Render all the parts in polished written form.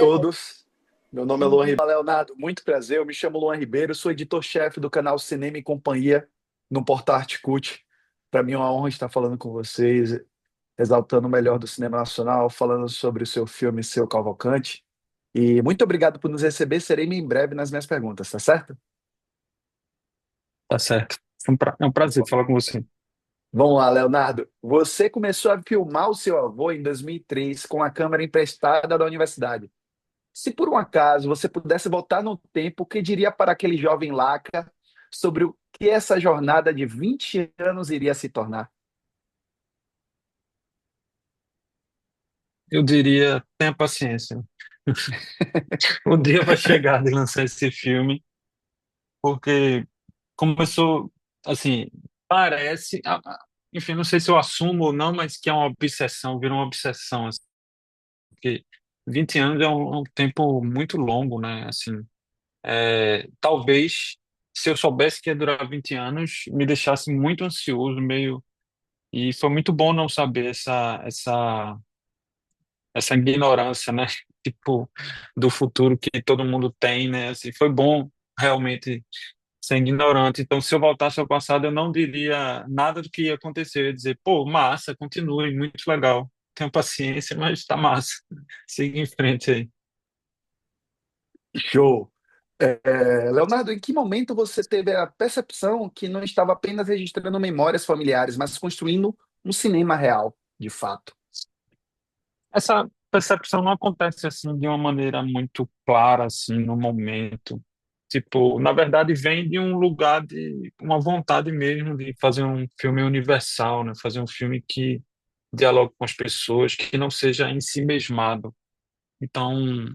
todos. Meu nome é Luan Ribeiro. Leonardo, muito prazer. Eu me chamo Luan Ribeiro, sou editor-chefe do canal Cinema e Companhia no Portal Articult. Para mim é uma honra estar falando com vocês, exaltando o melhor do cinema nacional, falando sobre o seu filme Seu Cavalcante. E muito obrigado por nos receber. Serei em breve nas minhas perguntas, tá certo? Tá certo. É um prazer falar com você. Vamos lá, Leonardo. Você começou a filmar o seu avô em 2003 com a câmera emprestada da universidade. Se por um acaso você pudesse voltar no tempo, o que diria para aquele jovem Laca sobre o que essa jornada de 20 anos iria se tornar? Eu diria, tenha paciência. O dia vai chegar de lançar esse filme, porque começou, assim, parece, enfim, não sei se eu assumo ou não, mas que é uma obsessão, virou uma obsessão, assim, porque 20 anos é um tempo muito longo, né? Assim, talvez, se eu soubesse que ia durar 20 anos, me deixasse muito ansioso, meio. E foi muito bom não saber essa ignorância, né? Tipo, do futuro que todo mundo tem, né? Assim, foi bom realmente ser ignorante. Então, se eu voltasse ao passado, eu não diria nada do que ia acontecer. Eu ia dizer, pô, massa, continue, muito legal. Tenha paciência, mas tá massa. Siga em frente aí. Show! Leonardo, em que momento você teve a percepção que não estava apenas registrando memórias familiares, mas construindo um cinema real, de fato? Essa percepção não acontece assim de uma maneira muito clara assim no momento. Tipo, na verdade vem de um lugar de uma vontade mesmo de fazer um filme universal, né? Fazer um filme que dialogue com as pessoas, que não seja em si mesmado. Então,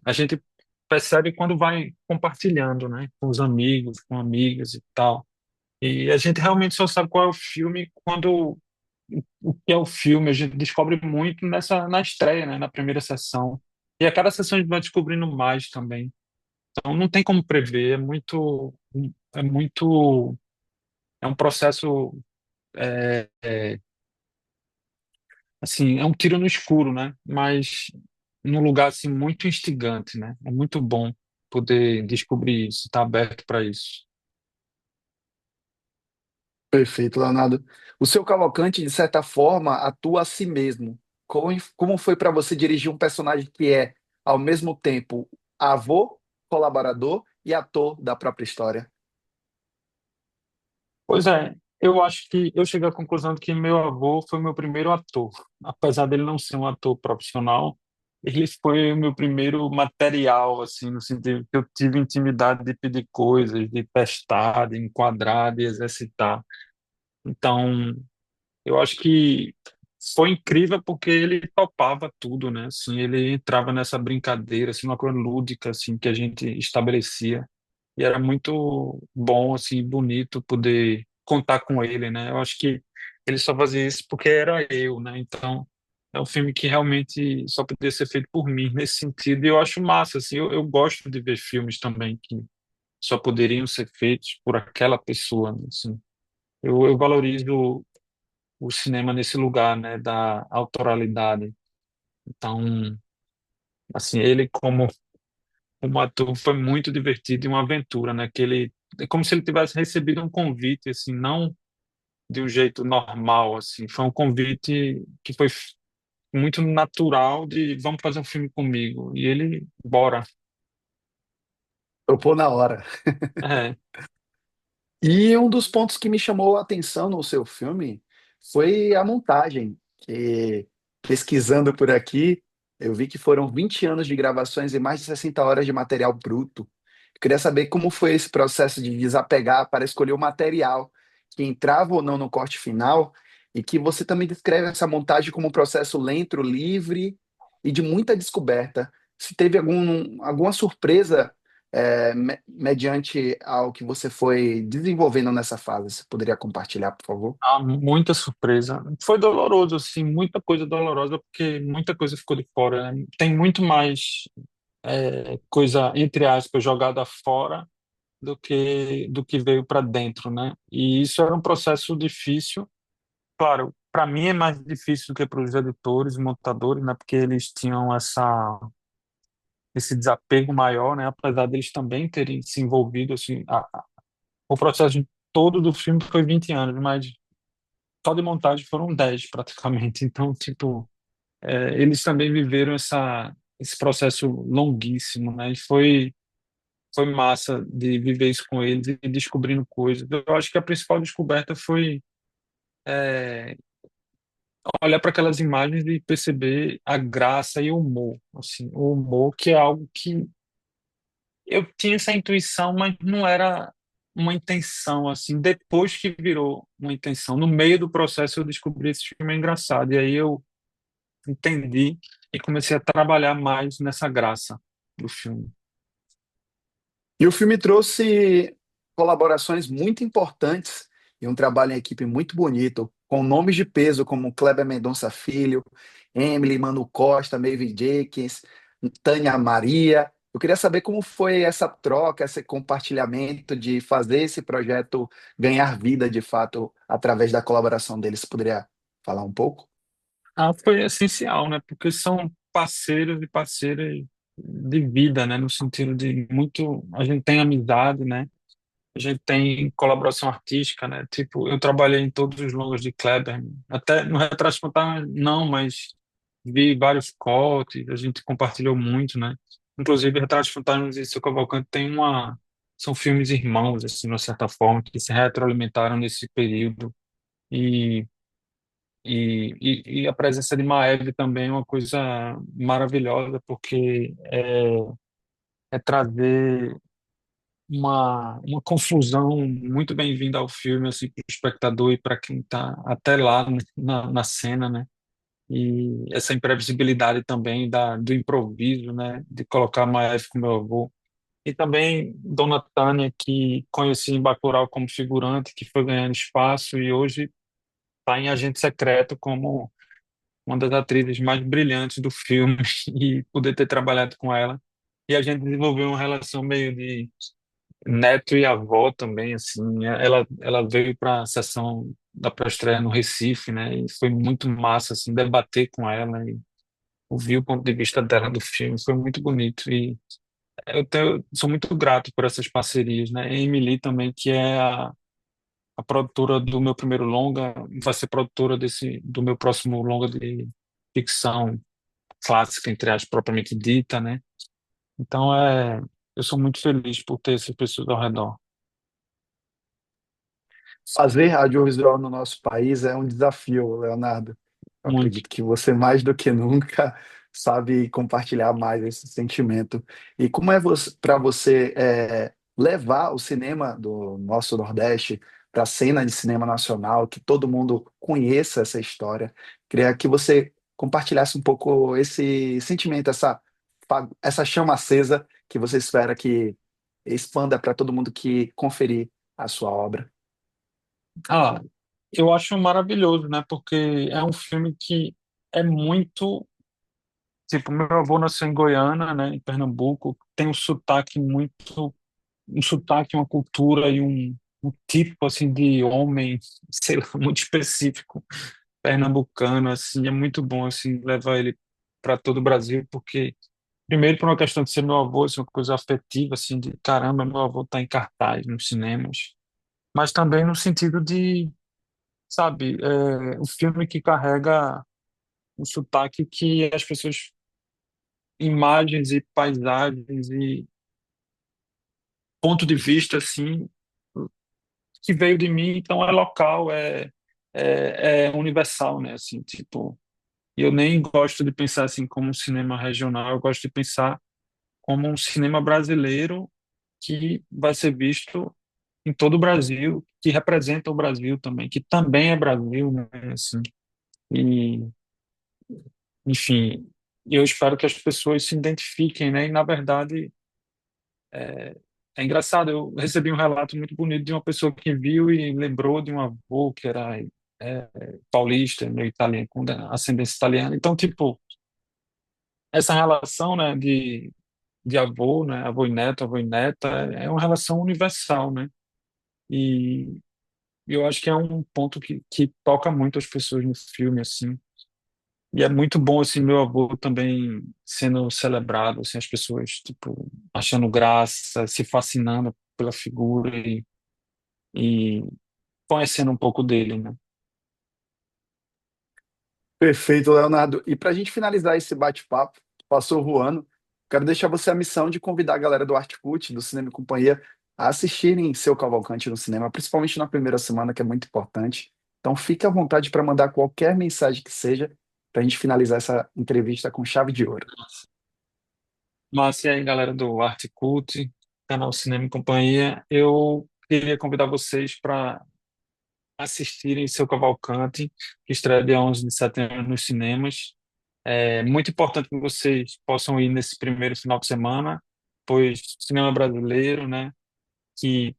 a gente percebe quando vai compartilhando, né? Com os amigos, com amigas e tal. E a gente realmente só sabe qual é o filme quando o que é o filme, a gente descobre muito na estreia, né, na primeira sessão. E a cada sessão a gente vai descobrindo mais também. Então não tem como prever, é muito, é um processo, assim, é um tiro no escuro, né? Mas num lugar assim muito instigante, né? É muito bom poder descobrir isso, estar aberto para isso. Perfeito, Leonardo. O seu Cavalcante, de certa forma, atua a si mesmo. Como foi para você dirigir um personagem que é, ao mesmo tempo, avô, colaborador e ator da própria história? Pois é, eu acho que eu cheguei à conclusão de que meu avô foi meu primeiro ator. Apesar dele não ser um ator profissional, ele foi o meu primeiro material, assim, no sentido que eu tive intimidade de pedir coisas, de testar, de enquadrar, de exercitar. Então, eu acho que foi incrível porque ele topava tudo, né? Assim, ele entrava nessa brincadeira, assim, uma coisa lúdica, assim, que a gente estabelecia. E era muito bom, assim, bonito poder contar com ele, né? Eu acho que ele só fazia isso porque era eu, né? Então, é um filme que realmente só poderia ser feito por mim nesse sentido. E eu acho massa, assim, eu gosto de ver filmes também que só poderiam ser feitos por aquela pessoa, né? Assim, eu valorizo o cinema nesse lugar, né? Da autoralidade. Então, assim, ele como ator foi muito divertido e uma aventura, né? Que ele é como se ele tivesse recebido um convite, assim, não de um jeito normal, assim. Foi um convite que foi muito natural de vamos fazer um filme comigo. E ele, bora. Topou na hora. É, E um dos pontos que me chamou a atenção no seu filme foi a montagem, que pesquisando por aqui, eu vi que foram 20 anos de gravações e mais de 60 horas de material bruto. Eu queria saber como foi esse processo de desapegar para escolher o material que entrava ou não no corte final, e que você também descreve essa montagem como um processo lento, livre e de muita descoberta. Se teve alguma surpresa mediante ao que você foi desenvolvendo nessa fase. Você poderia compartilhar, por favor? há muita surpresa. Foi doloroso, assim, muita coisa dolorosa, porque muita coisa ficou de fora, né? Tem muito mais coisa, entre aspas, jogada fora do que veio para dentro, né? E isso era um processo difícil. Claro, para mim é mais difícil do que para os editores, montadores, né? Porque eles tinham essa. esse desapego maior, né? Apesar deles também terem se envolvido, assim, o processo todo do filme foi 20 anos, mas só de montagem foram 10 praticamente. Então, tipo, eles também viveram esse processo longuíssimo, né? E foi massa de viver isso com eles e descobrindo coisas. Eu acho que a principal descoberta foi é, olhar para aquelas imagens e perceber a graça e o humor, assim, o humor que é algo que eu tinha essa intuição, mas não era uma intenção, assim, depois que virou uma intenção. No meio do processo eu descobri esse filme é engraçado, e aí eu entendi e comecei a trabalhar mais nessa graça do filme. E o filme trouxe colaborações muito importantes e um trabalho em equipe muito bonito, com nomes de peso como Kleber Mendonça Filho, Emily Manu Costa, Maeve Jenkins, Tânia Maria. Eu queria saber como foi essa troca, esse compartilhamento de fazer esse projeto ganhar vida de fato através da colaboração deles. Você poderia falar um pouco? Ah, foi essencial, né? Porque são parceiros e parceiras de vida, né? No sentido de muito, a gente tem amizade, né? A gente tem colaboração artística, né? Tipo, eu trabalhei em todos os longos de Kleber, até no Retrato Espontâneo não, mas vi vários cortes, a gente compartilhou muito, né? Inclusive, Retrato Espontâneo e Seu Cavalcante tem são filmes irmãos, assim, de uma certa forma, que se retroalimentaram nesse período. E, e a presença de Maeve também é uma coisa maravilhosa, porque é trazer uma confusão muito bem-vinda ao filme, assim, para o espectador e para quem está até lá né, na cena, né? E essa imprevisibilidade também do improviso, né? De colocar Maeve com meu avô. E também Dona Tânia, que conheci em Bacurau como figurante, que foi ganhando espaço e hoje está em Agente Secreto como uma das atrizes mais brilhantes do filme e poder ter trabalhado com ela. E a gente desenvolveu uma relação meio de neto e avó também, assim. Ela veio para a sessão da pré-estreia no Recife, né? E foi muito massa, assim, debater com ela e ouvir o ponto de vista dela do filme. Foi muito bonito e sou muito grato por essas parcerias, né? A Emily também, que é a produtora do meu primeiro longa, vai ser produtora do meu próximo longa de ficção clássica, entre aspas, propriamente dita, né? Então, eu sou muito feliz por ter essas pessoas ao redor. Fazer audiovisual no nosso país é um desafio, Leonardo. Eu Muito, acredito que você, mais do que nunca, sabe compartilhar mais esse sentimento. E como é para você levar o cinema do nosso Nordeste para a cena de cinema nacional, que todo mundo conheça essa história? Queria que você compartilhasse um pouco esse sentimento, essa chama acesa que você espera que expanda para todo mundo que conferir a sua obra. Ah, eu acho maravilhoso, né? Porque é um filme que é muito. Tipo, meu avô nasceu em Goiânia, né? Em Pernambuco, tem um sotaque muito. Um sotaque, uma cultura e um tipo, assim, de homem, sei lá, muito específico, pernambucano, assim. É muito bom, assim, levar ele para todo o Brasil, porque. Primeiro, por uma questão de ser meu avô, isso é uma coisa afetiva, assim, de caramba, meu avô está em cartaz nos cinemas. Mas também no sentido de sabe, um filme que carrega um sotaque que as pessoas, imagens e paisagens e ponto de vista, assim, que veio de mim, então é local, é universal, né, assim, tipo, e eu nem gosto de pensar assim como um cinema regional, eu gosto de pensar como um cinema brasileiro que vai ser visto em todo o Brasil, que representa o Brasil também, que também é Brasil, né, assim, e enfim, eu espero que as pessoas se identifiquem, né? E na verdade é engraçado. Eu recebi um relato muito bonito de uma pessoa que viu e lembrou de um avô que era paulista, meio italiano, com ascendência italiana. Então, tipo, essa relação, né, de avô, né, avô e neta, é uma relação universal, né? E eu acho que é um ponto que toca muito as pessoas no filme, assim. E é muito bom, assim, meu avô também sendo celebrado, assim, as pessoas, tipo, achando graça, se fascinando pela figura e conhecendo um pouco dele, né? Perfeito, Leonardo. E para a gente finalizar esse bate-papo, passou voando, quero deixar você a missão de convidar a galera do Artcult, do Cinema e Companhia, a assistirem Seu Cavalcante no cinema, principalmente na primeira semana, que é muito importante. Então, fique à vontade para mandar qualquer mensagem que seja, para a gente finalizar essa entrevista com chave de ouro. Mas e aí, galera do Arte Cult, canal Cinema e Companhia, eu queria convidar vocês para assistirem Seu Cavalcante, que estreia dia 11 de setembro nos cinemas. É muito importante que vocês possam ir nesse primeiro final de semana, pois cinema brasileiro, né, que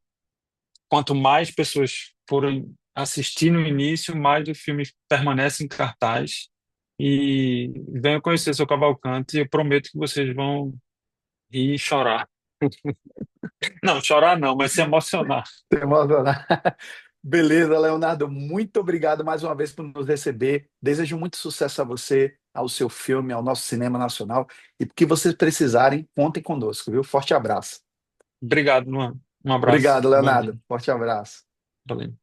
quanto mais pessoas forem assistir no início, mais o filme permanece em cartaz. E venham conhecer Seu Cavalcante, eu prometo que vocês vão rir e chorar. Não, chorar não, mas se emocionar. Se emocionar. Beleza, Leonardo, muito obrigado mais uma vez por nos receber. Desejo muito sucesso a você, ao seu filme, ao nosso cinema nacional. E o que vocês precisarem, contem conosco, viu? Forte abraço. Obrigado, Luan. Um abraço. Obrigado, Bom dia. Leonardo. Forte abraço. Valeu.